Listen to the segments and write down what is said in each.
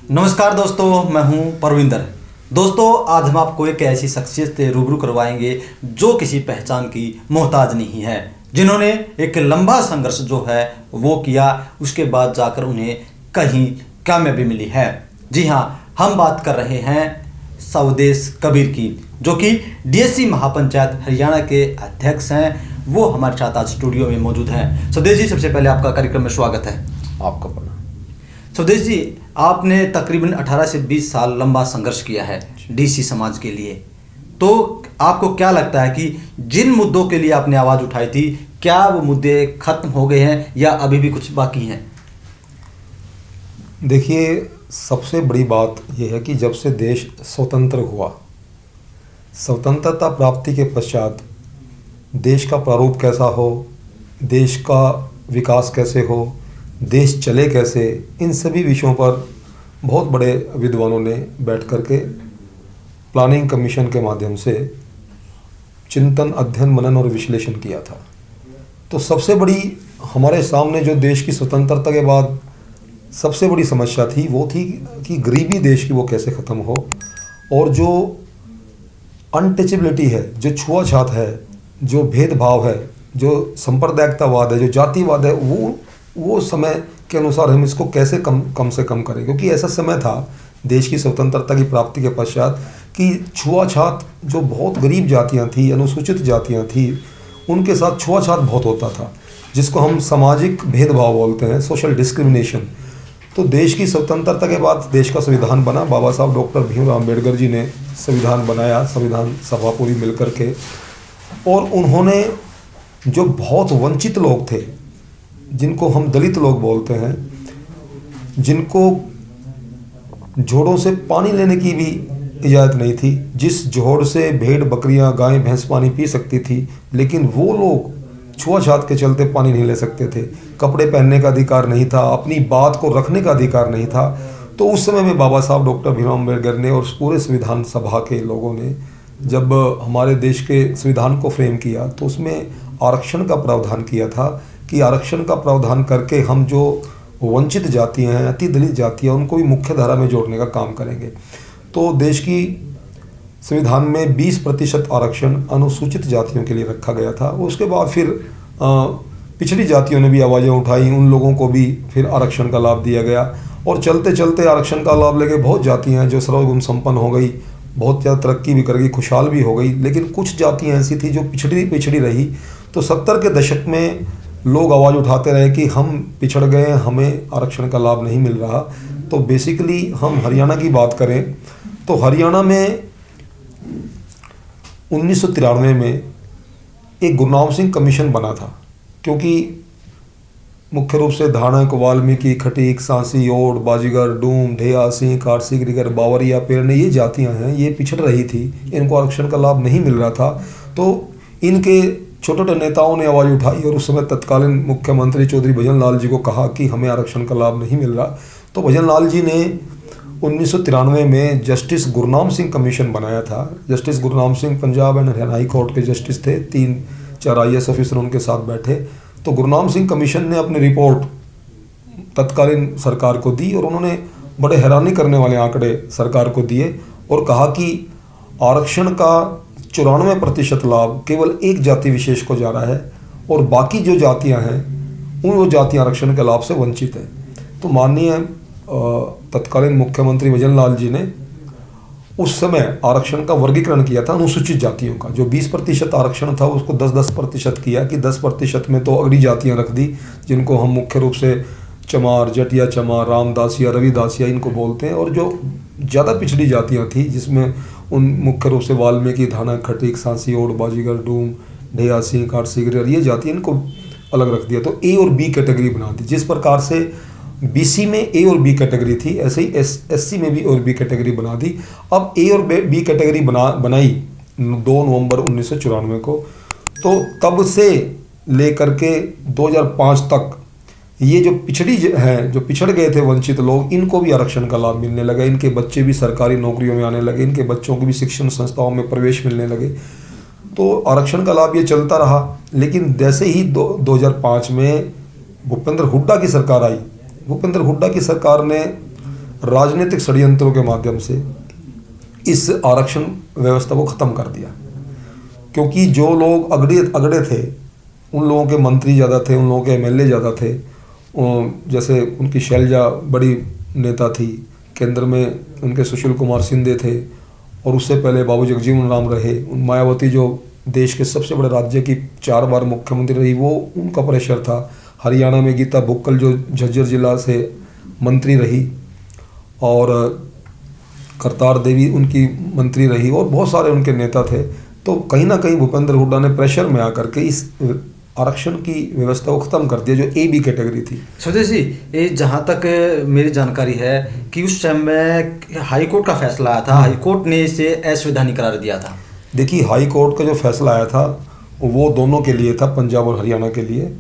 नमस्कार दोस्तों, मैं हूं परविंदर। दोस्तों, आज हम आपको एक ऐसी शख्सियत से रूबरू करवाएंगे जो किसी पहचान की मोहताज नहीं है, जिन्होंने एक लंबा संघर्ष जो है वो किया, उसके बाद जाकर उन्हें कहीं कामयाबी मिली है। जी हाँ, हम बात कर रहे हैं स्वदेश कबीर की, जो कि डीएससी महापंचायत हरियाणा के अध्यक्ष हैं। वो हमारे साथ आज स्टूडियो में मौजूद हैं। स्वदेश जी, सबसे पहले आपका कार्यक्रम में स्वागत है। आपका प्रणाम। स्वदेश जी, आपने तकरीबन 18 से 20 साल लंबा संघर्ष किया है डीसी समाज के लिए। तो आपको क्या लगता है कि जिन मुद्दों के लिए आपने आवाज़ उठाई थी, क्या वो मुद्दे खत्म हो गए हैं या अभी भी कुछ बाकी हैं? देखिए, सबसे बड़ी बात यह है कि जब से देश स्वतंत्र हुआ, स्वतंत्रता प्राप्ति के पश्चात देश का प्रारूप कैसा हो, देश का विकास कैसे हो, देश चले कैसे, इन सभी विषयों पर बहुत बड़े विद्वानों ने बैठ कर के प्लानिंग कमीशन के माध्यम से चिंतन, अध्ययन, मनन और विश्लेषण किया था। तो सबसे बड़ी हमारे सामने जो देश की स्वतंत्रता के बाद सबसे बड़ी समस्या थी वो थी कि गरीबी देश की वो कैसे ख़त्म हो, और जो अनटचेबिलिटी है, जो छुआछात है, जो भेदभाव है, जो सांप्रदायिकतावाद है, जो जातिवाद है, वो समय के अनुसार हम इसको कैसे कम से कम करें। क्योंकि ऐसा समय था देश की स्वतंत्रता की प्राप्ति के पश्चात कि छुआछात, जो बहुत गरीब जातियां थी, अनुसूचित जातियां थी, उनके साथ छुआछात बहुत होता था, जिसको हम सामाजिक भेदभाव बोलते हैं, सोशल डिस्क्रिमिनेशन। तो देश की स्वतंत्रता के बाद देश का संविधान बना। बाबा साहब डॉक्टर भीमराव अम्बेडकर जी ने संविधान बनाया, संविधान सभा पूरी मिलकर के, और उन्होंने जो बहुत वंचित लोग थे, जिनको हम दलित लोग बोलते हैं, जिनको जोड़ों से पानी लेने की भी इजाज़त नहीं थी, जिस जोड़ से भेड़, बकरियां, गाय, भैंस पानी पी सकती थी, लेकिन वो लोग छुआछात के चलते पानी नहीं ले सकते थे, कपड़े पहनने का अधिकार नहीं था, अपनी बात को रखने का अधिकार नहीं था। तो उस समय में बाबा साहब डॉक्टर भीमराव अम्बेडकर ने और पूरे संविधान सभा के लोगों ने जब हमारे देश के संविधान को फ्रेम किया, तो उसमें आरक्षण का प्रावधान किया था कि आरक्षण का प्रावधान करके हम जो वंचित जातियाँ हैं, अति दलित जातियाँ, उनको भी मुख्य धारा में जोड़ने का काम करेंगे। तो देश की संविधान में 20% आरक्षण अनुसूचित जातियों के लिए रखा गया था। उसके बाद फिर पिछड़ी जातियों ने भी आवाज़ें उठाई, उन लोगों को भी फिर आरक्षण का लाभ दिया गया, और चलते चलते आरक्षण का लाभ लेके बहुत जातियाँ हैं जो सर्वगुण संपन्न हो गई, बहुत ज़्यादा तरक्की भी कर गई, खुशहाल भी हो गई। लेकिन कुछ जातियाँ ऐसी थी जो पिछड़ी रही। तो 70 के दशक में लोग आवाज़ उठाते रहे कि हम पिछड़ गए, हमें आरक्षण का लाभ नहीं मिल रहा। तो बेसिकली हम हरियाणा की बात करें तो हरियाणा में 1993 में एक गुरनाम सिंह कमीशन बना था, क्योंकि मुख्य रूप से धानक, वाल्मीकि, खटीक, सांसी, ओड, बाजीगर, डूम, ढेया, सिंह, कारसी, ग्रिगर, बावरिया, पेरने, ये जातियां हैं, ये पिछड़ रही थी, इनको आरक्षण का लाभ नहीं मिल रहा था। तो इनके छोटे छोटे नेताओं ने आवाज़ उठाई और उस समय तत्कालीन मुख्यमंत्री चौधरी भजन लाल जी को कहा कि हमें आरक्षण का लाभ नहीं मिल रहा। तो भजन लाल जी ने 1993 में जस्टिस गुरनाम सिंह कमीशन बनाया था। Justice Gurnam Singh Punjab and Haryana high court के जस्टिस थे, 3-4 IAS ऑफिसर उनके साथ बैठे। तो गुरनाम सिंह कमीशन ने अपनी रिपोर्ट तत्कालीन सरकार को दी, और उन्होंने बड़े हैरानी करने वाले आंकड़े सरकार को दिए और कहा कि आरक्षण का 94% लाभ केवल एक जाति विशेष को जा रहा है, और बाकी जो जातियां हैं वो जातियां आरक्षण के लाभ से वंचित हैं। तो माननीय तत्कालीन मुख्यमंत्री भजन लाल जी ने उस समय आरक्षण का वर्गीकरण किया था अनुसूचित जातियों का। जो 20% आरक्षण था उसको 10-10% किया कि 10% में तो अगली जातियां रख दी, जिनको हम मुख्य रूप से चमार, जटिया चमार, रामदासिया, रविदासिया इनको बोलते हैं। और जो ज़्यादा पिछड़ी जातियां थी, जिसमें उन मुख्य रूप से वाल्मीकि, धानक, खटीक, सांसी, ओड, बाजीगर, डूम, ढेया, सिंह, कारसी, ग्रिगर, ये जातियां, इनको अलग रख दिया। तो A और B कैटेगरी बना दी। जिस प्रकार से BC में A और B कैटेगरी थी, ऐसे ही SC में भी A और B कैटेगरी बना दी। अब A और B कैटेगरी बनाई 2 नवंबर 1994 को। तो तब से लेकर के 2005 तक ये जो पिछड़ी हैं, जो पिछड़ गए थे वंचित लोग, इनको भी आरक्षण का लाभ मिलने लगा। इनके बच्चे भी सरकारी नौकरियों में आने लगे, इनके बच्चों को भी शिक्षण संस्थाओं में प्रवेश मिलने लगे। तो आरक्षण का लाभ ये चलता रहा। लेकिन जैसे ही 2005 में भूपेंद्र हुड्डा की सरकार आई, भूपेंद्र हुड्डा की सरकार ने राजनीतिक षड्यंत्रों के माध्यम से इस आरक्षण व्यवस्था को ख़त्म कर दिया। क्योंकि जो लोग अगड़े थे, उन लोगों के मंत्री ज़्यादा थे, उन लोगों के एमएलए ज़्यादा थे। जैसे उनकी शैलजा बड़ी नेता थी, केंद्र में उनके सुशील कुमार शिंदे थे, और उससे पहले बाबू जगजीवन राम रहे। मायावती जो देश के सबसे बड़े राज्य की 4 बार मुख्यमंत्री रही, वो उनका प्रेशर था। हरियाणा में गीता भुक्कल जो झज्जर जिला से मंत्री रही, और करतार देवी उनकी मंत्री रही, और बहुत सारे उनके नेता थे। तो कहीं ना कहीं भूपेंद्र हुड्डा ने प्रेशर में आकर के इस आरक्षण की व्यवस्था को ख़त्म कर दिया, जो AB कैटेगरी थी। स्वदेश जी, ये जहाँ तक मेरी जानकारी है कि उस टाइम में हाई कोर्ट का फैसला आया था, हाई कोर्ट ने इसे असंवैधानिक करार दिया था। देखिए, हाई कोर्ट का जो फैसला आया था वो दोनों के लिए था, पंजाब और हरियाणा के लिए।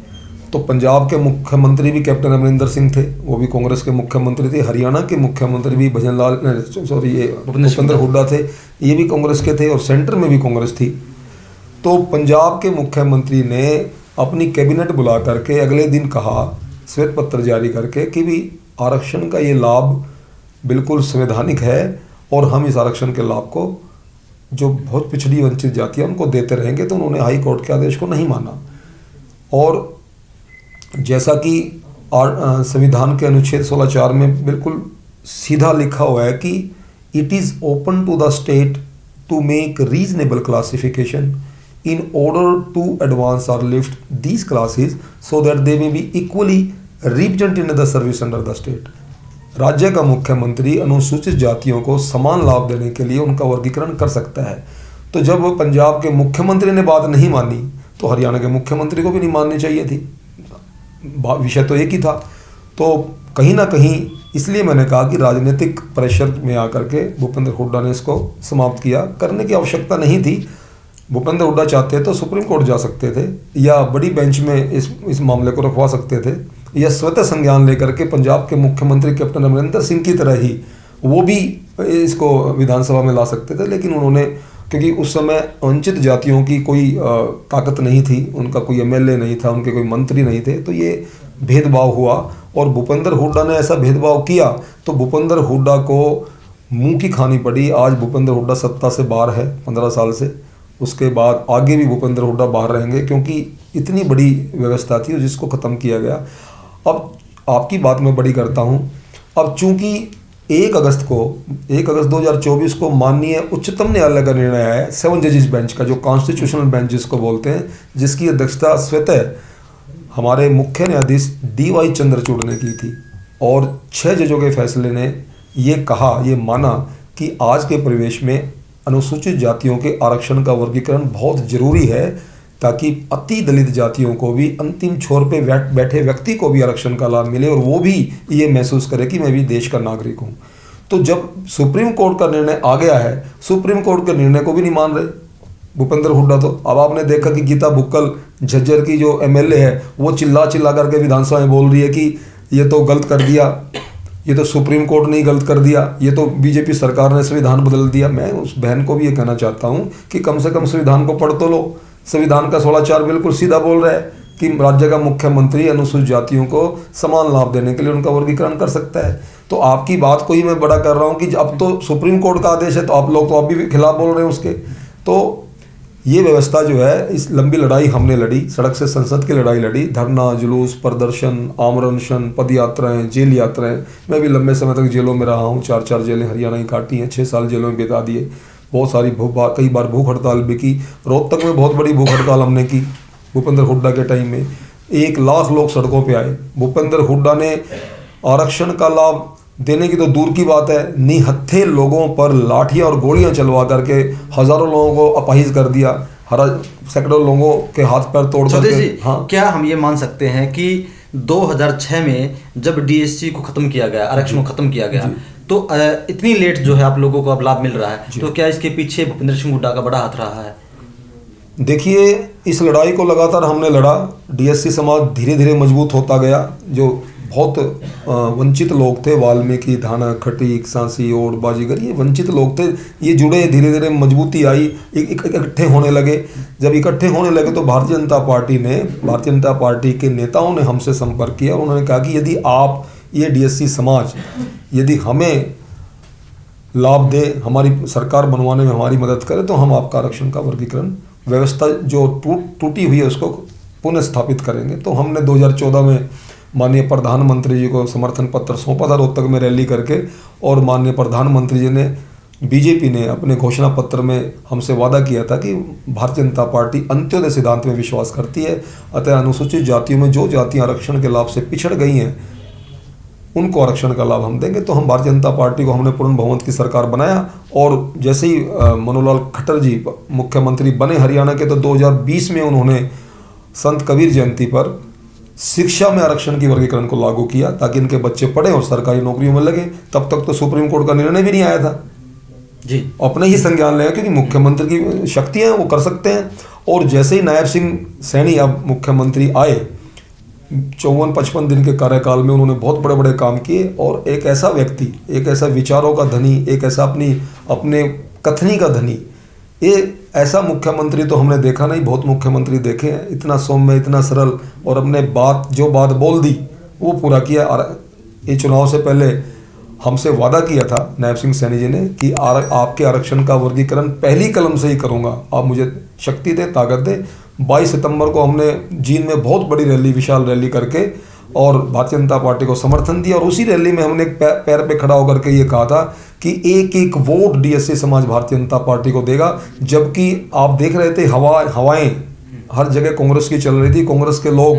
तो पंजाब के मुख्यमंत्री भी कैप्टन अमरिंदर सिंह थे, वो भी कांग्रेस के मुख्यमंत्री थे। हरियाणा के मुख्यमंत्री भी भूपेंद्र हुड्डा थे, ये भी कांग्रेस के थे, और सेंटर में भी कांग्रेस थी। तो पंजाब के मुख्यमंत्री ने अपनी कैबिनेट बुला करके अगले दिन कहा, श्वेत पत्र जारी करके, कि भी आरक्षण का ये लाभ बिल्कुल संवैधानिक है, और हम इस आरक्षण के लाभ को जो बहुत पिछड़ी वंचित जाति है उनको देते रहेंगे। तो उन्होंने हाई कोर्ट के आदेश को नहीं माना। और जैसा कि संविधान के अनुच्छेद 16(4) में बिल्कुल सीधा लिखा हुआ है कि it is open to the state to make reasonable classification in order to advance or lift these classes so that they may be equally represented in the service under the state। राज्य का मुख्यमंत्री अनुसूचित जातियों को समान लाभ देने के लिए उनका वर्गीकरण कर सकता है। तो जब पंजाब के मुख्यमंत्री ने बात नहीं मानी, तो हरियाणा के मुख्यमंत्री को भी नहीं माननी चाहिए थी। विषय तो एक ही था। तो कहीं ना कहीं इसलिए मैंने कहा कि राजनीतिक प्रेशर में आकर के भूपेंद्र हुड्डा ने इसको समाप्त किया। करने की आवश्यकता नहीं थी। भूपेंद्र हुड्डा चाहते तो सुप्रीम कोर्ट जा सकते थे, या बड़ी बेंच में इस मामले को रखवा सकते थे, या स्वतः संज्ञान लेकर के पंजाब के मुख्यमंत्री कैप्टन अमरिंदर सिंह की तरह ही वो भी इसको विधानसभा में ला सकते थे। लेकिन उन्होंने, क्योंकि उस समय वंचित जातियों की कोई ताकत नहीं थी, उनका कोई एमएलए नहीं था, उनके कोई मंत्री नहीं थे, तो ये भेदभाव हुआ। और भूपेंद्र हुड्डा ने ऐसा भेदभाव किया तो भूपेंद्र हुड्डा को मुँह की खानी पड़ी। आज भूपेंद्र हुड्डा सत्ता से बाहर है 15 साल से। उसके बाद आगे भी भूपेंद्र हुड्डा बाहर रहेंगे, क्योंकि इतनी बड़ी व्यवस्था थी जिसको ख़त्म किया गया। अब आपकी बात मैं बड़ी करता हूँ। अब चूंकि 1 अगस्त 2024 को माननीय उच्चतम न्यायालय का निर्णय आया है, 7 जजेस बेंच का, जो कॉन्स्टिट्यूशनल बेंच जिसको बोलते हैं, जिसकी अध्यक्षता स्वतः हमारे मुख्य न्यायाधीश DY चंद्रचूड़ ने की थी। और 6 जजों के फैसले ने ये माना कि आज के परिवेश में अनुसूचित जातियों के आरक्षण का वर्गीकरण बहुत जरूरी है, ताकि अति दलित जातियों को भी, अंतिम छोर पे बैठे व्यक्ति को भी आरक्षण का लाभ मिले, और वो भी ये महसूस करे कि मैं भी देश का नागरिक हूँ। तो जब सुप्रीम कोर्ट का निर्णय आ गया है, सुप्रीम कोर्ट के निर्णय को भी नहीं मान रहे भूपेंद्र हुड्डा। तो अब आपने देखा कि गीता भुक्कल झज्जर की जो एमएलए है, वो चिल्ला करके विधानसभा में बोल रही है कि ये तो गलत कर दिया, ये तो सुप्रीम कोर्ट ने गलत कर दिया, ये तो बीजेपी सरकार ने संविधान बदल दिया। मैं उस बहन को भी ये कहना चाहता हूँ कि कम से कम संविधान को पढ़ तो लो। संविधान का 16(4) बिल्कुल सीधा बोल रहा है कि राज्य का मुख्यमंत्री अनुसूचित जातियों को समान लाभ देने के लिए उनका वर्गीकरण कर सकता है। तो आपकी बात को ही मैं बड़ा कर रहा हूँ कि अब तो सुप्रीम कोर्ट का आदेश है, तो आप लोग तो अब भी खिलाफ बोल रहे हैं उसके। तो ये व्यवस्था जो है, इस लंबी लड़ाई हमने लड़ी, सड़क से संसद की लड़ाई लड़ी, धरना, जुलूस, प्रदर्शन, आमरण अनशन, पद यात्राएँ, जेल यात्राएँ। मैं भी लंबे समय तक जेलों में रहा हूँ, 4 जेलें हरियाणा की काटी हैं, 6 साल जेलों में बिता दिए। बहुत सारी कई बार भूख हड़ताल भी की। रोहतक में बहुत बड़ी भूख हड़ताल हमने की भूपेंद्र हुड्डा के टाइम में। 1 लाख लोग सड़कों पे आए। भूपेंद्र हुड्डा ने आरक्षण का लाभ देने की तो दूर की बात है, निहत्थे लोगों पर लाठियां और गोलियां चलवा करके हजारों लोगों को अपाहिज कर दिया, सैकड़ों लोगों के हाथ पैर तोड़ करके। हाँ, क्या हम ये मान सकते हैं कि 2006 में जब DSC को खत्म किया गया, आरक्षण को खत्म किया गया, तो इतनी लेट जो है आप लोगों को अब लाभ मिल रहा है, तो क्या इसके पीछे भूपेंद्र सिंह हुड्डा का बड़ा हाथ रहा है? देखिए, इस लड़ाई को लगातार हमने लड़ा। DSC समाज धीरे धीरे मजबूत होता गया। जो बहुत वंचित लोग थे, वाल्मीकि, धाना, खटीक, सांसी, ओड, बाजीगर, ये वंचित लोग थे, ये जुड़े, धीरे धीरे मजबूती आई, इकट्ठे होने लगे। जब इकट्ठे होने लगे तो भारतीय जनता पार्टी के नेताओं ने हमसे संपर्क किया। उन्होंने कहा कि यदि आप ये DSC समाज यदि हमें लाभ दे, हमारी सरकार बनवाने में हमारी मदद करे, तो हम आपका आरक्षण का वर्गीकरण व्यवस्था जो टूटी हुई है उसको पुनः स्थापित करेंगे। तो हमने 2014 में माननीय प्रधानमंत्री जी को समर्थन पत्र सौंपा था रोहतक में रैली करके, और माननीय प्रधानमंत्री जी ने, बीजेपी ने अपने घोषणा पत्र में हमसे वादा किया था कि भारतीय जनता पार्टी अंत्योदय सिद्धांत में विश्वास करती है, अतः अनुसूचित जातियों में जो जातियां आरक्षण के लाभ से पिछड़ गई हैं उनको आरक्षण का लाभ हम देंगे। तो हम भारतीय जनता पार्टी को हमने पूर्ण बहुमत की सरकार बनाया, और जैसे ही मनोहर खट्टर जी मुख्यमंत्री बने हरियाणा के, तो 2020 में उन्होंने संत कबीर जयंती पर शिक्षा में आरक्षण की वर्गीकरण को लागू किया ताकि इनके बच्चे पढ़े और सरकारी नौकरियों में लगे। तब तक तो सुप्रीम कोर्ट का निर्णय भी नहीं आया था जी, अपने ही संज्ञान लें, क्योंकि मुख्यमंत्री की शक्तियां हैं, वो कर सकते हैं। और जैसे ही नायब सिंह सैनी अब मुख्यमंत्री आए, 54-55 दिन के कार्यकाल में उन्होंने बहुत बड़े बड़े काम किए, और एक ऐसा व्यक्ति, एक ऐसा विचारों का धनी, एक ऐसा अपने कथनी का धनी, ये ऐसा मुख्यमंत्री तो हमने देखा नहीं। बहुत मुख्यमंत्री देखे हैं, इतना सौम्य, इतना सरल, और अपने जो बात बोल दी वो पूरा किया। और ये चुनाव से पहले हमसे वादा किया था नायब सिंह सैनी जी ने कि आपके आरक्षण का वर्गीकरण पहली कलम से ही करूंगा, आप मुझे शक्ति दें, ताकत दें। 22 सितंबर को हमने जींद में बहुत बड़ी रैली, विशाल रैली करके और भारतीय जनता पार्टी को समर्थन दिया, और उसी रैली में हमने एक पैर पे खड़ा होकर के ये कहा था कि एक एक वोट डीएससी समाज भारतीय जनता पार्टी को देगा। जबकि आप देख रहे थे हवाएं हर जगह कांग्रेस की चल रही थी, कांग्रेस के लोग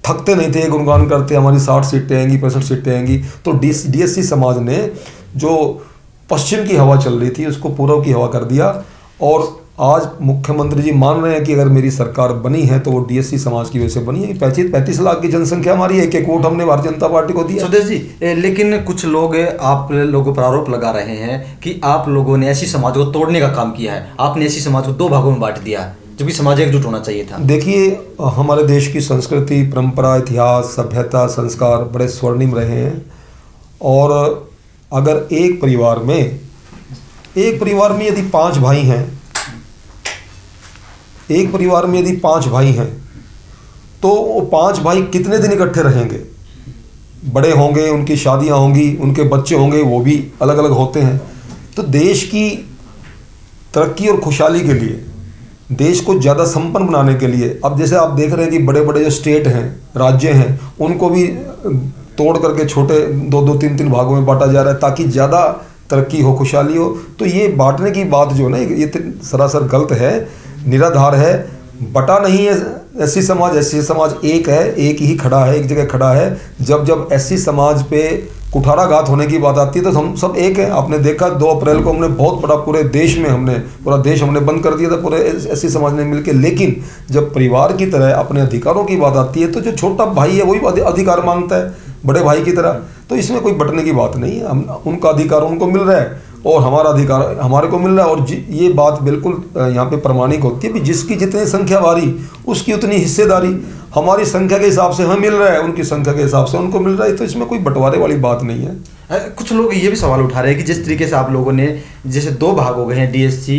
थकते नहीं थे, गुणगान करते हमारी 60 सीटें आएंगी, 65 सीटें आएंगी। तो डीएससी समाज ने जो पश्चिम की हवा चल रही थी उसको पूर्व की हवा कर दिया, और आज मुख्यमंत्री जी मान रहे हैं कि अगर मेरी सरकार बनी है तो वो डीएससी समाज की वजह से बनी है। 35 लाख की जनसंख्या हमारी है, एक एक वोट हमने भारतीय जनता पार्टी को दिया। स्वदेश जी, लेकिन कुछ लोग आप लोगों पर आरोप लगा रहे हैं कि आप लोगों ने ऐसी समाज को तोड़ने का काम किया है, आपने ऐसी समाज को 2 भागों में बांट दिया, जबकि समाज एकजुट होना चाहिए था। देखिए, हमारे देश की संस्कृति, परंपरा, इतिहास, सभ्यता, संस्कार बड़े स्वर्णिम रहे हैं, और अगर एक परिवार में यदि 5 भाई हैं, एक परिवार में यदि 5 भाई हैं, तो वो 5 भाई कितने दिन इकट्ठे रहेंगे? बड़े होंगे, उनकी शादियां होंगी, उनके बच्चे होंगे, वो भी अलग अलग होते हैं। तो देश की तरक्की और खुशहाली के लिए, देश को ज़्यादा संपन्न बनाने के लिए, अब जैसे आप देख रहे हैं कि बड़े बड़े जो स्टेट हैं, राज्य हैं, उनको भी तोड़ करके छोटे 2-2, 3-3 भागों में बांटा जा रहा है ताकि ज़्यादा तरक्की हो, खुशहाली हो। तो ये बांटने की बात जो ना, ये सरासर गलत है, निराधार है। बटा नहीं है एससी समाज एक है, एक ही खड़ा है, एक जगह खड़ा है। जब एससी समाज पे कुठाराघात होने की बात आती है तो हम सब एक हैं। आपने देखा 2 अप्रैल को हमने बहुत बड़ा पूरा देश हमने बंद कर दिया था पूरे एससी समाज ने मिलकर। लेकिन जब परिवार की तरह अपने अधिकारों की बात आती है तो जो छोटा भाई है वही अधिकार मांगता है बड़े भाई की तरह। तो इसमें कोई बटने की बात नहीं है, उनका अधिकार उनको मिल रहा है और हमारा अधिकार हमारे को मिल रहा है। और ये बात बिल्कुल यहाँ पे प्रमाणिक होती है कि जिसकी जितनी संख्या भारी उसकी उतनी हिस्सेदारी। हमारी संख्या के हिसाब से हमें मिल रहा है, उनकी संख्या के हिसाब से उनको मिल रहा है। तो इसमें कोई बंटवारे वाली बात नहीं है। कुछ लोग ये भी सवाल उठा रहे हैं कि जिस तरीके से आप लोगों ने जैसे 2 भाग हो गए हैं डीएससी,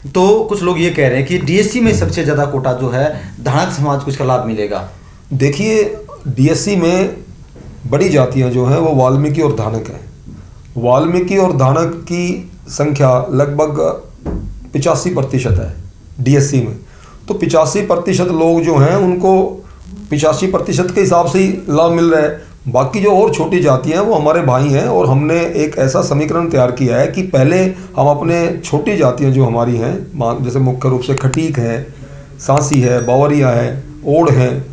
तो कुछ लोग ये कह रहे हैं कि डीएससी में सबसे ज़्यादा कोटा जो है धानक समाज को इसका लाभ मिलेगा। देखिए, डीएससी में बड़ी जातियाँ जो हैं वो वाल्मीकि और धानक हैं। वाल्मीकि और धानक की संख्या लगभग 85% है डीएससी में। तो 85% लोग जो हैं उनको 85% के हिसाब से ही लाभ मिल रहा है। बाकी जो और छोटी जातियाँ हैं वो हमारे भाई हैं। और हमने एक ऐसा समीकरण तैयार किया है कि पहले हम अपने छोटी जातियाँ जो हमारी हैं, जैसे मुख्य रूप से खटीक है, सांसी है, बावरिया है, ओढ़ है,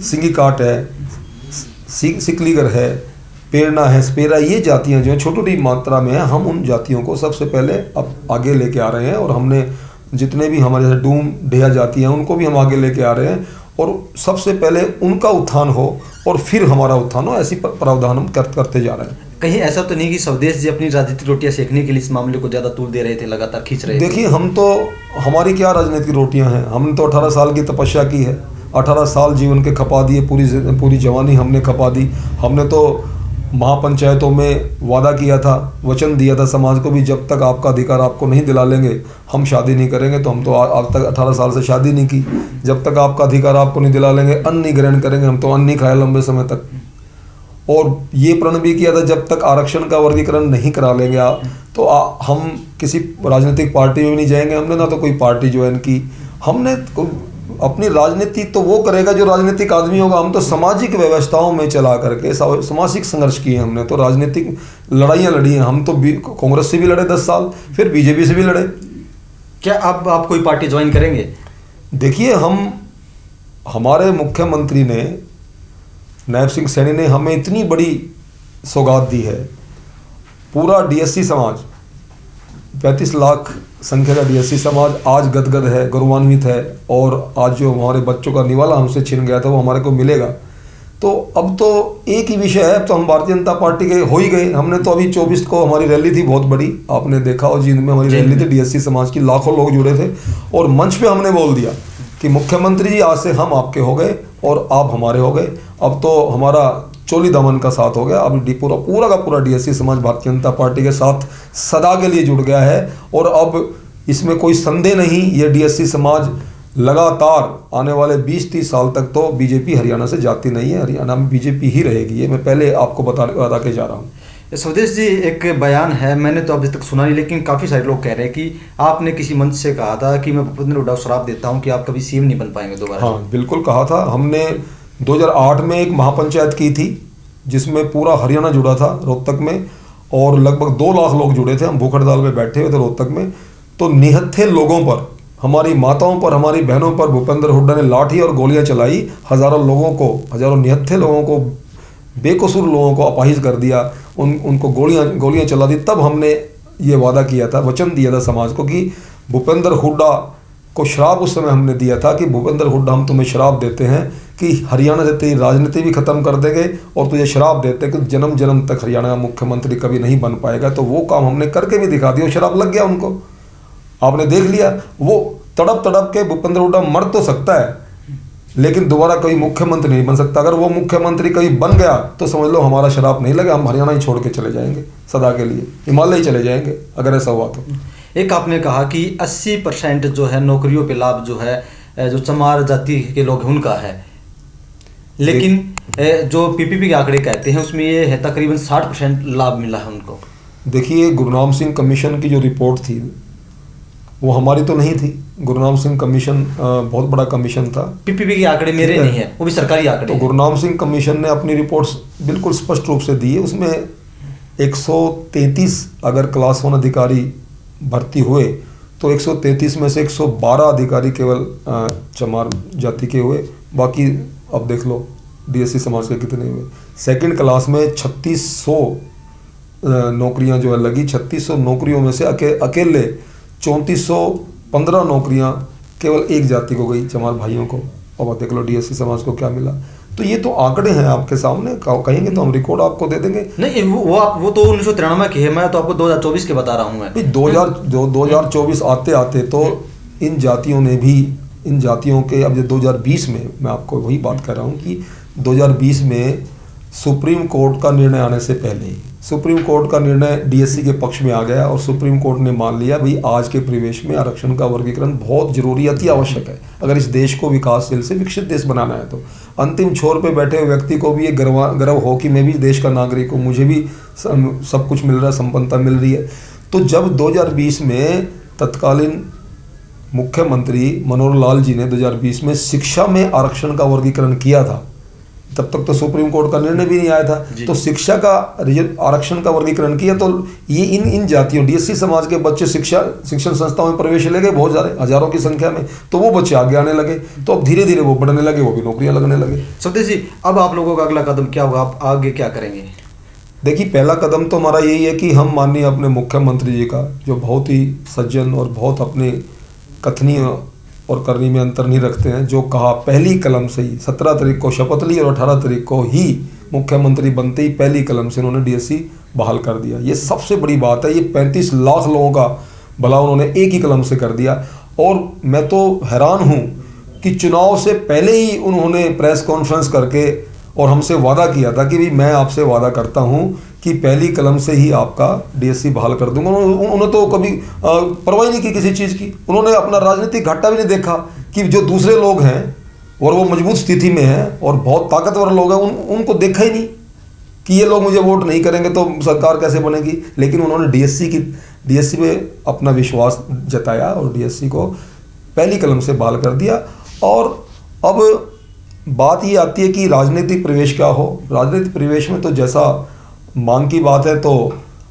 सिंगी काट है, सिकलीगर है, पेरना है, स्पेरा, ये जातियां जो हैं छोटी मात्रा में हैं। हम उन जातियों को सबसे पहले अब आगे लेके आ रहे हैं और हमने जितने भी हमारे जैसे डूम ढेया जातियां हैं उनको भी हम आगे लेके आ रहे हैं। और सबसे पहले उनका उत्थान हो और फिर हमारा उत्थान हो, ऐसी प्रावधान हम करते जा रहे हैं। कहीं ऐसा तो नहीं कि स्वदेश जी अपनी राजनीतिक रोटियां सेकने के लिए इस मामले को ज़्यादा तूल दे रहे थे, लगातार खींच रहे थे? देखिए, हमारी क्या राजनीतिक रोटियां हैं। हमने तो 18 साल की तपस्या की है, 18 साल जीवन के खपा दिए, पूरी जवानी हमने खपा दी। हमने तो महापंचायतों में वादा किया था, वचन दिया था समाज को भी, जब तक आपका अधिकार आपको नहीं दिला लेंगे हम शादी नहीं करेंगे। तो हम तो आज तक 18 साल से शादी नहीं की। जब तक आपका अधिकार आपको नहीं दिला लेंगे, अन्न नहीं ग्रहण करेंगे, हम तो अन्न नहीं खाए लंबे समय तक। और ये प्रण भी किया था जब तक आरक्षण का वर्गीकरण नहीं करा लेंगे आप तो हम किसी राजनीतिक पार्टी में भी नहीं जाएंगे। हमने ना तो कोई पार्टी ज्वाइन की, हमने अपनी राजनीति तो वो करेगा जो राजनीतिक आदमी होगा। हम तो सामाजिक व्यवस्थाओं में चला करके सामाजिक संघर्ष किए हमने, तो राजनीतिक लड़ाइयाँ लड़ी हैं। हम तो कांग्रेस से भी लड़े 10 साल, फिर बीजेपी से भी लड़े। क्या अब आप कोई पार्टी ज्वाइन करेंगे? देखिए, हमारे मुख्यमंत्री ने, नायब सिंह सैनी ने हमें इतनी बड़ी सौगात दी है। पूरा डीएससी समाज, 35 लाख संख्या का डीएससी समाज आज गदगद है, गौरवान्वित है। और आज जो हमारे बच्चों का निवाला हमसे छिन गया था वो हमारे को मिलेगा। तो अब तो एक ही विषय है, अब तो हम भारतीय जनता पार्टी के हो ही गए। हमने तो अभी 24 को हमारी रैली थी बहुत बड़ी, आपने देखा, और जींद में हमारी रैली थी, डीएससी समाज की लाखों लोग जुड़े थे। और मंच पे हमने बोल दिया कि मुख्यमंत्री जी आज से हम आपके हो गए और आप हमारे हो गए। अब तो हमारा चोली दामन का साथ हो गया। अब पूरा का पूरा डीएससी समाज भारतीय जनता पार्टी के साथ सदा के लिए जुड़ गया है। और अब इसमें कोई संदेह नहीं, ये डीएससी समाज लगातार आने वाले 20-30 साल तक तो बीजेपी हरियाणा से जाती नहीं है, हरियाणा में बीजेपी ही रहेगी। ये मैं पहले आपको बता के जा रहा हूँ। स्वदेश जी, एक बयान है, मैंने तो अभी तक सुना नहीं, लेकिन काफ़ी सारे लोग कह रहे हैं कि आपने किसी मंच से कहा था कि मैं भूपेंद्र हुड्डा को श्राप देता हूं कि आप कभी सीएम नहीं बन पाएंगे दोबारा। हाँ, बिल्कुल कहा था हमने। 2008 में एक महापंचायत की थी जिसमें पूरा हरियाणा जुड़ा था रोहतक में, और लगभग 2 लाख लोग जुड़े थे। हम भूख हड़ताल में बैठे हुए थे रोहतक में। तो निहत्थे लोगों पर, हमारी माताओं पर, हमारी बहनों पर भूपेंद्र हुड्डा ने लाठी और गोलियां चलाई। हज़ारों लोगों को, हज़ारों निहत्थे लोगों को, बेकसूर लोगों को अपाहिज कर दिया, उनको गोलियां चला दी। तब हमने ये वादा किया था, वचन दिया था समाज को कि भूपेंद्र हुड्डा को श्राप उस समय हमने दिया था कि भूपेंद्र हुड्डा, हम तुम्हें श्राप देते हैं कि हरियाणा से तेरी राजनीति भी खत्म कर देंगे और तुझे श्राप देते हैं कि जन्म जन्म तक हरियाणा का मुख्यमंत्री कभी नहीं बन पाएगा। तो वो काम हमने करके भी दिखा दिया, श्राप लग गया उनको। आपने देख लिया, वो तड़प तड़प के भूपेंद्र हुड्डा मर तो सकता है लेकिन दोबारा कोई मुख्यमंत्री नहीं बन सकता। अगर वो मुख्यमंत्री कभी बन गया तो समझ लो हमारा शराब नहीं लगा, हम हरियाणा ही छोड़ के चले जाएंगे सदा के लिए, हिमालय ही चले जाएंगे अगर ऐसा हुआ तो। एक आपने कहा कि 80% जो है नौकरियों पे लाभ जो है जो चमार जाति के लोग हैं उनका है, लेकिन जो पीपीपी के आंकड़े कहते हैं उसमें ये है तकरीबन 60% लाभ मिला है उनको। देखिए, गुरनाम सिंह कमीशन की जो रिपोर्ट थी वो हमारी तो नहीं थी। गुरनाम सिंह कमीशन बहुत बड़ा कमीशन था। पीपीपी के आंकड़े मेरे नहीं है, वो भी सरकारी आंकड़े। तो गुरनाम सिंह कमीशन ने अपनी रिपोर्ट्स बिल्कुल स्पष्ट रूप से दी है। उसमें 133 अगर क्लास 1 अधिकारी भर्ती हुए तो 133 में से 112 अधिकारी केवल चमार जाति के हुए। बाकी अब देख लो डीएससी समाज के कितने हुए। सेकंड क्लास में 3600 नौकरियां जो है लगी। 3600 नौकरियों में से अकेले 3415 नौकरियां केवल एक जाति को गई, चमार भाइयों को। और देख लो डीएससी समाज को क्या मिला। तो ये तो आंकड़े हैं आपके सामने, कहेंगे तो हम रिकॉर्ड आपको दे देंगे। नहीं, वो तो 1993 के है, मैं तो आपको 2024 के बता रहा हूँ। मैं 2024 आते आते तो इन जातियों ने भी, इन जातियों के, अब 2020 में मैं आपको वही बात कर रहा हूँ कि 2020 में सुप्रीम कोर्ट का निर्णय आने से पहले ही सुप्रीम कोर्ट का निर्णय डीएससी के पक्ष में आ गया और सुप्रीम कोर्ट ने मान लिया भाई आज के परिवेश में आरक्षण का वर्गीकरण बहुत जरूरी, अति आवश्यक है अगर इस देश को विकासशील से विकसित देश बनाना है। तो अंतिम छोर पे बैठे हुए व्यक्ति को भी ये गर्व हो कि मैं भी देश का नागरिक हूँ, मुझे भी सब कुछ मिल रहा है, संपन्नता मिल रही है। तो जब 2020 में तत्कालीन मुख्यमंत्री मनोहर लाल जी ने 2020 में शिक्षा में आरक्षण का वर्गीकरण किया था, तब तक तो सुप्रीम कोर्ट का निर्णय भी नहीं आया था। तो शिक्षा का आरक्षण का वर्गीकरण किया तो ये इन जातियों, डीएससी समाज के बच्चे शिक्षण संस्थाओं में प्रवेश ले गए, बहुत सारे हजारों की संख्या में। तो वो बच्चे आगे आने लगे, तो अब धीरे धीरे वो बढ़ने लगे, वो भी नौकरियां लगने लगे। स्वदेश जी, अब आप लोगों का अगला कदम क्या होगा, आप आगे क्या करेंगे? देखिए, पहला कदम तो हमारा यही है कि हम माननीय अपने मुख्यमंत्री जी का, जो बहुत ही सज्जन और बहुत अपने कथनी और करनी में अंतर नहीं रखते हैं, जो कहा पहली कलम से ही 17 तारीख को शपथ ली और 18 तारीख को ही मुख्यमंत्री बनते ही पहली कलम से उन्होंने डीएससी बहाल कर दिया। ये सबसे बड़ी बात है। ये 35 लाख लोगों का भला उन्होंने एक ही कलम से कर दिया। और मैं तो हैरान हूँ कि चुनाव से पहले ही उन्होंने प्रेस कॉन्फ्रेंस करके और हमसे वादा किया था कि भाई मैं आपसे वादा करता हूँ कि पहली कलम से ही आपका डीएससी बहाल कर दूंगा। उन्होंने तो कभी परवाह नहीं की किसी चीज़ की। उन्होंने अपना राजनीतिक घाटा भी नहीं देखा कि जो दूसरे लोग हैं और वो मजबूत स्थिति में हैं और बहुत ताकतवर लोग हैं, उनको देखा ही नहीं। कि ये लोग मुझे वोट नहीं करेंगे तो सरकार कैसे बनेगी। लेकिन उन्होंने डीएससी पे अपना विश्वास जताया और डीएससी को पहली कलम से बहाल कर दिया। और अब बात ये आती है कि राजनीतिक प्रवेश क्या हो। राजनीतिक प्रवेश में तो जैसा मांग की बात है तो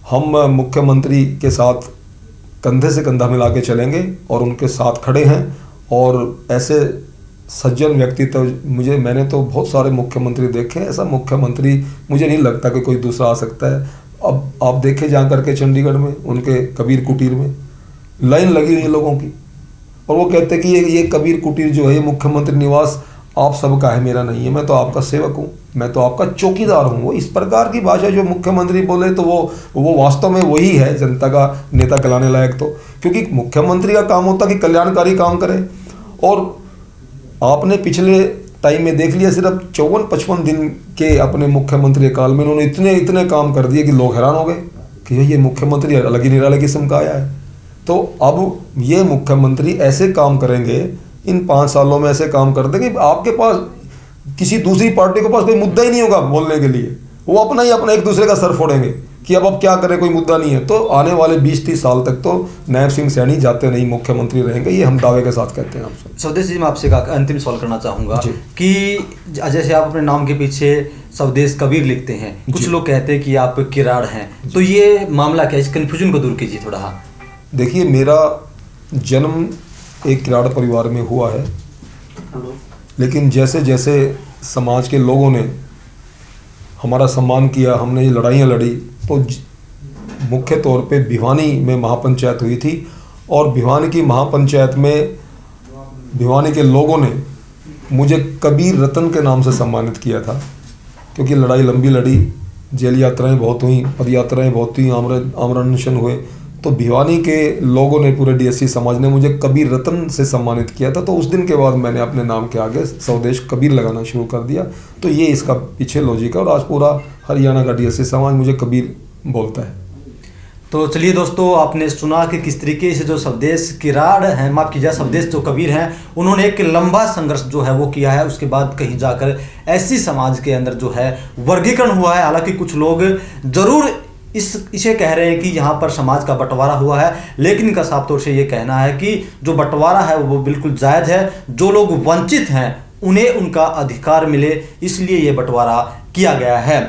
हम मुख्यमंत्री के साथ कंधे से कंधा मिला के चलेंगे और उनके साथ खड़े हैं। और ऐसे सज्जन व्यक्ति तो मैंने तो बहुत सारे मुख्यमंत्री देखे, ऐसा मुख्यमंत्री मुझे नहीं लगता कि कोई दूसरा आ सकता है। अब आप देखें जा करके चंडीगढ़ में उनके कबीर कुटीर में लाइन लगी हुई है लोगों की, और वो कहते हैं कि ये कबीर कुटीर जो है ये मुख्यमंत्री निवास आप सबका है, मेरा नहीं है, मैं तो आपका सेवक हूँ, मैं तो आपका चौकीदार हूँ। वो इस प्रकार की भाषा जो मुख्यमंत्री बोले तो वो वास्तव में वही है जनता का नेता कहलाने लायक। तो क्योंकि मुख्यमंत्री का काम होता है कि कल्याणकारी काम करे, और आपने पिछले टाइम में देख लिया सिर्फ 54-55 दिन के अपने मुख्यमंत्री काल में उन्होंने इतने काम कर दिए कि लोग हैरान हो गए कि ये मुख्यमंत्री अलग ही निराले किस्म का आया है। तो अब ये मुख्यमंत्री ऐसे काम करेंगे, इन 5 सालों में ऐसे काम कर देंगे, आपके पास किसी दूसरी पार्टी के पास कोई मुद्दा ही नहीं होगा बोलने के लिए। वो अपना एक दूसरे का सर फोड़ेंगे कि अब क्या करें, कोई मुद्दा नहीं है। तो आने वाले 20-30 साल तक तो नायब सिंह सैनी जाते नहीं मुख्यमंत्री रहेंगे, ये हम दावे के साथ कहते हैं। आपसे स्वदेश जी, मैं आपसे एक अंतिम सवाल करना चाहूँगा कि जैसे आप अपने नाम के पीछे स्वदेश कबीर लिखते हैं, कुछ लोग कहते हैं कि आप किराड़ हैं, तो ये मामला क्या है, इस कन्फ्यूजन को दूर कीजिए थोड़ा। देखिए, मेरा जन्म एक किराड़ परिवार में हुआ है, लेकिन जैसे जैसे समाज के लोगों ने हमारा सम्मान किया, हमने ये लड़ाइयाँ लड़ी, तो मुख्य तौर पे भिवानी में महापंचायत हुई थी, और भिवानी की महापंचायत में भिवानी के लोगों ने मुझे कबीर रतन के नाम से सम्मानित किया था। क्योंकि लड़ाई लंबी लड़ी, जेल यात्राएं बहुत हुई, पद यात्राएं बहुत हुई, आमरण अनशन हुए, तो भिवानी के लोगों ने, पूरे डीएससी समाज ने मुझे कबीर रतन से सम्मानित किया था। तो उस दिन के बाद मैंने अपने नाम के आगे स्वदेश कबीर लगाना शुरू कर दिया। तो ये इसका पीछे लॉजिक है, और आज पूरा हरियाणा का डीएससी समाज मुझे कबीर बोलता है। तो चलिए दोस्तों, आपने सुना कि किस तरीके से जो स्वदेश किराड़ हैं, माफ कीजिए, स्वदेश जो कबीर हैं, उन्होंने एक लंबा संघर्ष जो है वो किया है। उसके बाद कहीं जाकर ऐसी समाज के अंदर जो है वर्गीकरण हुआ है। हालांकि कुछ लोग जरूर इसे कह रहे हैं कि यहाँ पर समाज का बंटवारा हुआ है, लेकिन इनका साफ तौर से ये कहना है कि जो बंटवारा है वो बिल्कुल जायज़ है। जो लोग वंचित हैं उन्हें उनका अधिकार मिले, इसलिए ये बंटवारा किया गया है।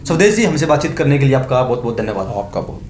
स्वदेश जी, हमसे बातचीत करने के लिए आपका बहुत बहुत धन्यवाद। आपका बहुत